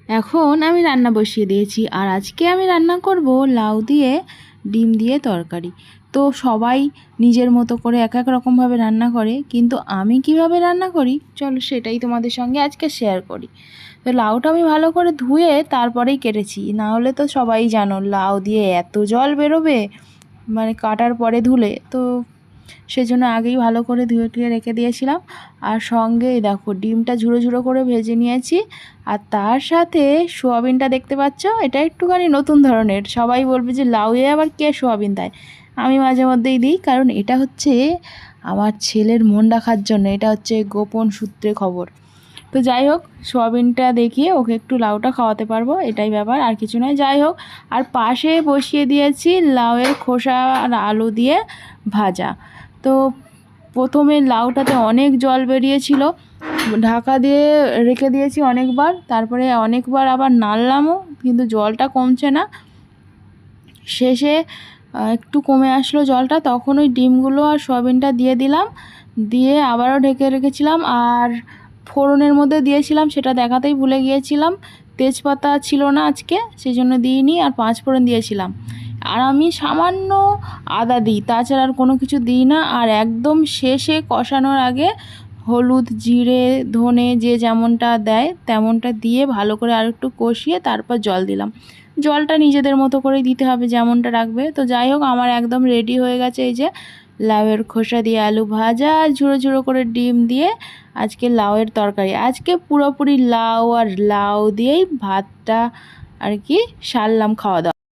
এখন আমি রান্না বসিয়ে দিয়েছি, আর আজকে আমি রান্না করব লাউ দিয়ে ডিম দিয়ে তরকারি। তো সবাই নিজের মতো করে এক এক রকমভাবে রান্না করে, কিন্তু আমি কিভাবে রান্না করি চলো সেটাই তোমাদের সঙ্গে আজকে শেয়ার করি। তো লাউটা আমি ভালো করে ধুয়ে তারপরেই কেটেছি, না হলে তো সবাই জানো লাউ দিয়ে এত জল বেরোবে, মানে কাটার পরে ধুলে তো সেজন্য আগেই ভালো করে ধুয়ে টুয়ে রেখে দিয়েছিলাম। আর সঙ্গে দেখো ডিমটা ঝুড়ো ঝুড়ো করে ভেজে নিয়েছি, আর তার সাথে সোয়াবিনটা দেখতে পাচ্ছ, এটা একটুখানি নতুন ধরনের। সবাই বলবে যে লাউয়ে আবার কে সোয়াবিন দেয়, আমি মাঝে মধ্যেই দিই, কারণ এটা হচ্ছে আমার ছেলের মন রাখার জন্য, এটা হচ্ছে গোপন সূত্রে খবর। তো যাই হোক, সোয়াবিনটা দেখিয়ে ওকে একটু লাউটা খাওয়াতে পারবো, এটাই ব্যাপার, আর কিছু নয়। যাই হোক, আর পাশে বসিয়ে দিয়েছি লাউয়ের খোসা আর আলু দিয়ে ভাজা। তো প্রথমে লাউটাতে অনেক জল বেরিয়েছিল, ঢাকা দিয়ে রেখে দিয়েছি অনেকবার, তারপরে অনেকবার আবার নাড়লামও, কিন্তু জলটা কমছে না। শেষে একটু কমে আসলো জলটা, তখন ওই ডিমগুলো আর সয়াবিনটা দিয়ে দিলাম, দিয়ে আবারও ঢেকে রেখেছিলাম। আর ফোড়নের মধ্যে দিয়েছিলাম, সেটা দেখাতেই ভুলে গিয়েছিলাম, তেজপাতা ছিল না আজকে, সেই জন্য দিইনি, আর পাঁচ ফোড়ন দিয়েছিলাম। আর আমি সামান্য আদা দিই, তাছাড়া আর কোনো কিছু দিই না। আর একদম শেষে কষানোর আগে হলুদ, জিরে, ধনে যে যেমনটা দেয় তেমনটা দিয়ে ভালো করে আর একটু কষিয়ে তারপর জল দিলাম। জলটা নিজেদের মতো করেই দিতে হবে, যেমনটা রাখবে। তো যাই হোক, আমার একদম রেডি হয়ে গেছে এই যে লাউয়ের খোসা দিয়ে আলু ভাজা, ঝুড়ো ঝুড়ো করে ডিম দিয়ে আজকে লাউয়ের তরকারি। আজকে পুরোপুরি লাউ আর লাউ দিয়েই ভাতটা আর কি সারলাম খাওয়া দাওয়া।